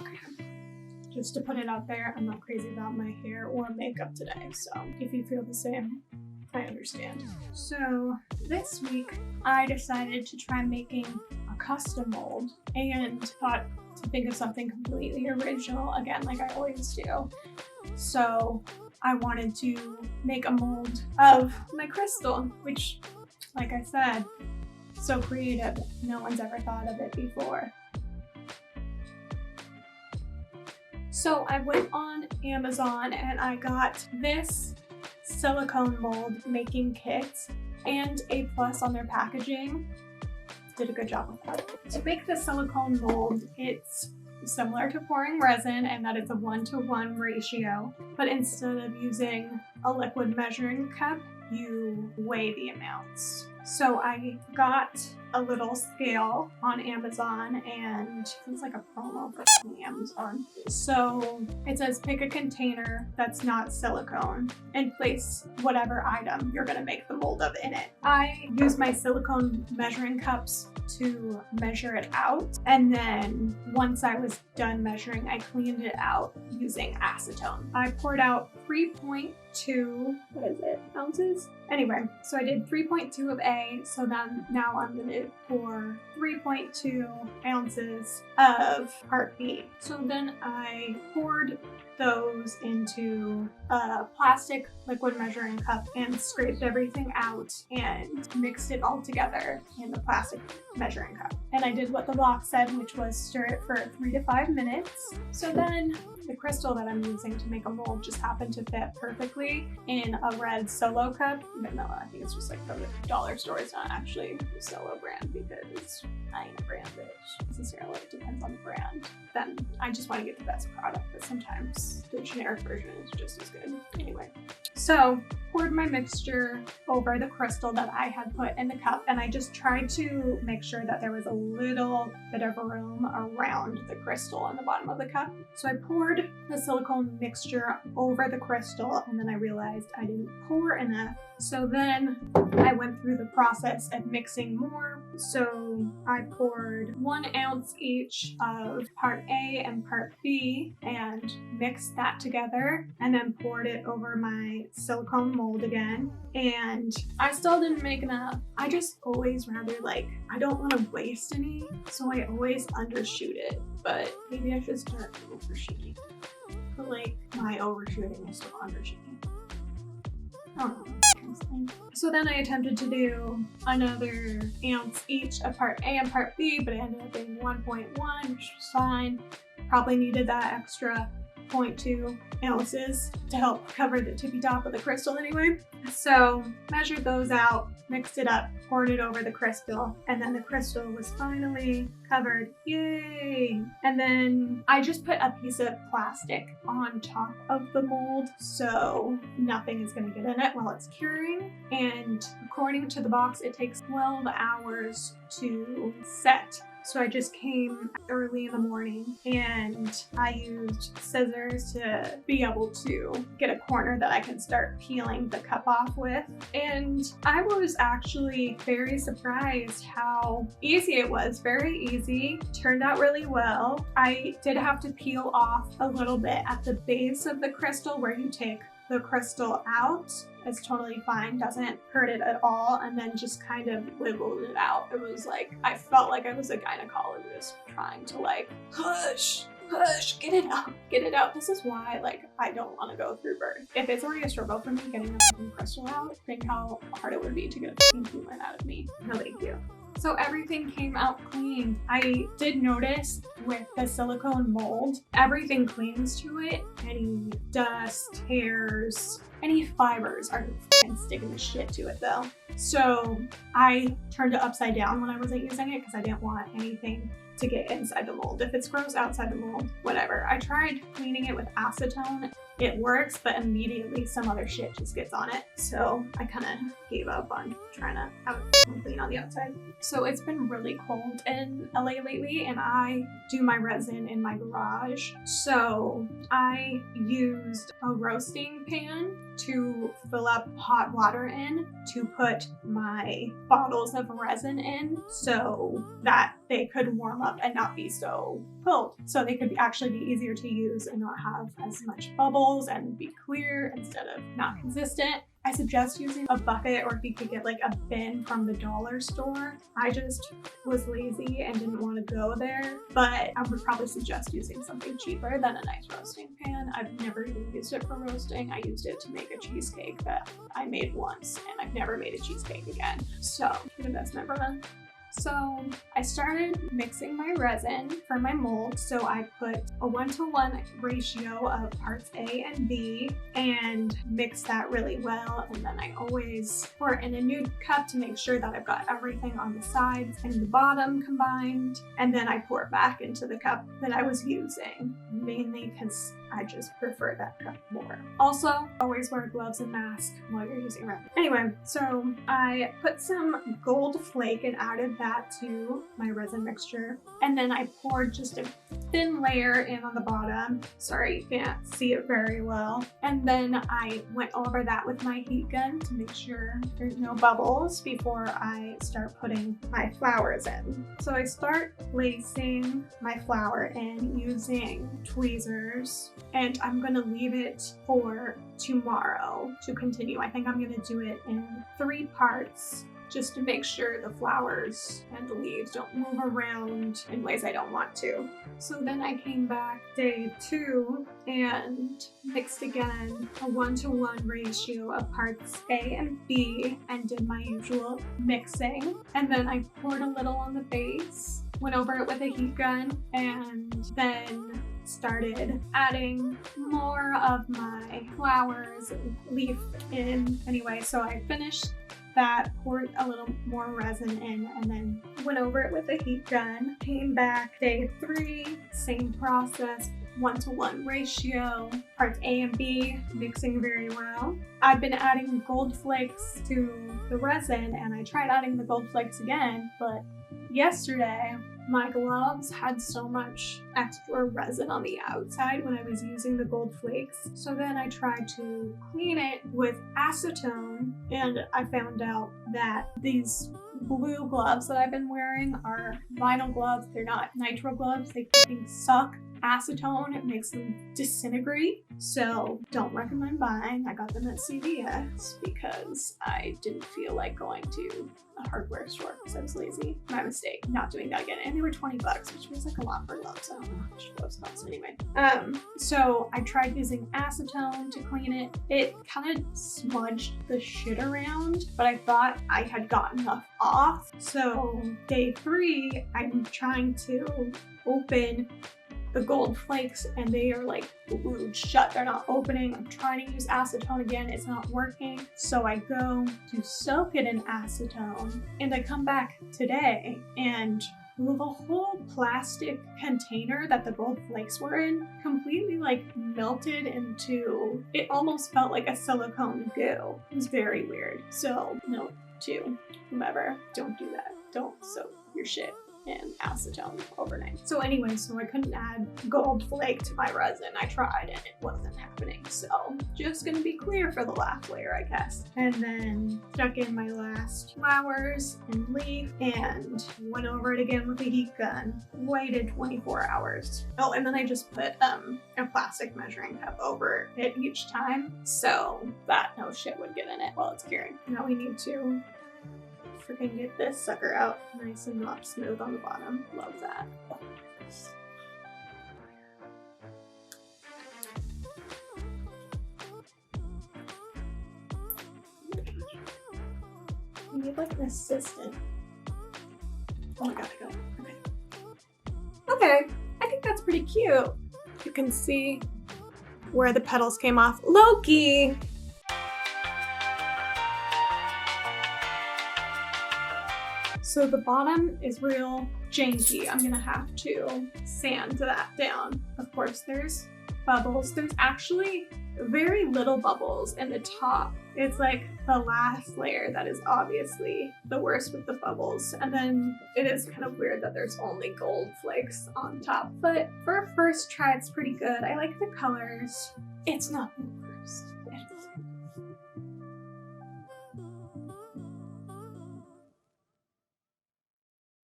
Okay. Just to put it out there, I'm not crazy about my hair or makeup today, so if you feel the same, I understand. So this week, I decided to try making a custom mold and thought to think of something completely original, again, like I always do. So I wanted to make a mold of my crystal, which, like I said, so creative. No one's ever thought of it before. So I went on Amazon and I got this silicone mold making kit and A+ on their packaging. Did a good job with that. To make the silicone mold, it's similar to pouring resin and that it's a 1-to-1 ratio, but instead of using a liquid measuring cup, you weigh the amounts. So I got a little scale on Amazon, and it's like a promo for Amazon. So it says pick a container that's not silicone and place whatever item you're gonna make the mold of in it. I use my silicone measuring cups to measure it out, and then once I was done measuring, I cleaned it out using acetone. I poured out 3.2 ounces? Anyway, so I did 3.2 of A, so then now I'm gonna pour 3.2 ounces of part B. So then I poured those into a plastic liquid measuring cup and scraped everything out and mixed it all together in the plastic measuring cup. And I did what the box said, which was stir it for 3 to 5 minutes. So then the crystal that I'm using to make a mold just happened to fit perfectly in a red Solo cup, even though I think it's just like from the dollar store. It's not actually the Solo brand because I ain't a brand bitch necessarily. It depends on the brand. Then I just want to get the best product, but sometimes the generic version is just as good. Anyway, so poured my mixture over the crystal that I had put in the cup, and I just tried to make sure that there was a little bit of room around the crystal on the bottom of the cup. So I poured the silicone mixture over the crystal, and then I realized I didn't pour enough. So then I went through the process of mixing more. So I poured 1 ounce each of part A and part B and mixed that together, and then poured it over my silicone mold again. And I still didn't make enough. I just always rather, I don't want to waste any, so I always undershoot it. But maybe I should start overshooting. But my overshooting is still undershooting. I don't know. So then I attempted to do another ounce each of part A and part B, but it ended up being 1.1, which was fine. Probably needed that extra 0.2 ounces to help cover the tippy top of the crystal anyway. So measured those out, mixed it up, poured it over the crystal, and then the crystal was finally covered. Yay! And then I just put a piece of plastic on top of the mold so nothing is going to get in it while it's curing. And according to the box, it takes 12 hours to set. So I just came early in the morning and I used scissors to be able to get a corner that I can start peeling the cup off with. And I was actually very surprised how easy it was. Very easy. Turned out really well. I did have to peel off a little bit at the base of the crystal where you take the crystal out. It's totally fine, doesn't hurt it at all, and then just kind of wiggled it out. It was I felt like I was a gynecologist trying to push, get it out. This is why I don't want to go through birth. If it's already a struggle for me getting the crystal out, think how hard it would be to get a human out of me. No big deal. So everything came out clean. I did notice with the silicone mold, everything clings to it. Any dust, hairs, any fibers are sticking the shit to it though. So I turned it upside down when I wasn't using it because I didn't want anything to get inside the mold. If it's gross outside the mold, whatever. I tried cleaning it with acetone it works, but immediately some other shit just gets on it. So I kind of gave up on trying to have it clean on the outside. So it's been really cold in LA lately, and I do my resin in my garage. So I used a roasting pan to fill up hot water in to put my bottles of resin in so that they could warm up and not be so cold. So they could actually be easier to use and not have as much bubbles and be clear instead of not consistent. I suggest using a bucket, or if you could get like a bin from the dollar store. I just was lazy and didn't want to go there, but I would probably suggest using something cheaper than a nice roasting pan. I've never even used it for roasting. I used it to make a cheesecake that I made once, and I've never made a cheesecake again. So, investment for them. So I started mixing my resin for my mold. So I put a 1-to-1 ratio of parts A and B and mix that really well. And then I always pour it in a new cup to make sure that I've got everything on the sides and the bottom combined. And then I pour it back into the cup that I was using, mainly because I just prefer that cup more. Also, always wear gloves and mask while you're using resin. Anyway, so I put some gold flake and added that to my resin mixture. And then I poured just a thin layer in on the bottom. Sorry, you can't see it very well. And then I went over that with my heat gun to make sure there's no bubbles before I start putting my flowers in. So I start placing my flower in using tweezers, and I'm gonna leave it for tomorrow to continue. I think I'm gonna do it in 3 parts, just to make sure the flowers and the leaves don't move around in ways I don't want to. So then I came back day 2 and mixed again a 1-to-1 ratio of parts A and B and did my usual mixing. And then I poured a little on the base, went over it with a heat gun, and then started adding more of my flowers and leaf in. Anyway, so I finished that, poured a little more resin in, and then went over it with a heat gun. Came back day 3, same process, 1-to-1 ratio, parts A and B, mixing very well. I've been adding gold flakes to the resin, and I tried adding the gold flakes again, but yesterday my gloves had so much extra resin on the outside when I was using the gold flakes. So then I tried to clean it with acetone, and I found out that these blue gloves that I've been wearing are vinyl gloves. They're not nitrile gloves. They fucking suck. Acetone, it makes them disintegrate, so don't recommend buying. I got them at CVS because I didn't feel like going to a hardware store because I was lazy. My mistake, not doing that again. And they were $20, which feels like a lot for gloves. I don't know how much gloves cost anyway. So I tried using acetone to clean it. It kind of smudged the shit around, but I thought I had gotten enough off. So day 3, I'm trying to open the gold flakes and they are like glued shut. They're not opening. I'm trying to use acetone again. It's not working. So I go to soak it in acetone, and I come back today and the whole plastic container that the gold flakes were in completely like melted into, it almost felt like a silicone goo. It was very weird. So note to whomever, don't do that. Don't soak your shit in acetone overnight. So anyway, so I couldn't add gold flake to my resin. I tried and it wasn't happening. So just gonna be clear for the last layer, I guess. And then stuck in my last flowers and leaf and went over it again with a heat gun. Waited 24 hours. Oh, and then I just put a plastic measuring cup over it each time so that no shit would get in it while it's curing. Now we need to freaking get this sucker out nice and not smooth on the bottom. Love that. We need like an assistant. Oh my god, I got it. Okay. Okay, I think that's pretty cute. You can see where the petals came off. Loki! So the bottom is real janky. I'm gonna have to sand that down. Of course, there's bubbles. There's actually very little bubbles in the top. It's like the last layer that is obviously the worst with the bubbles. And then it is kind of weird that there's only gold flakes on top. But for a first try, it's pretty good. I like the colors. It's not the worst.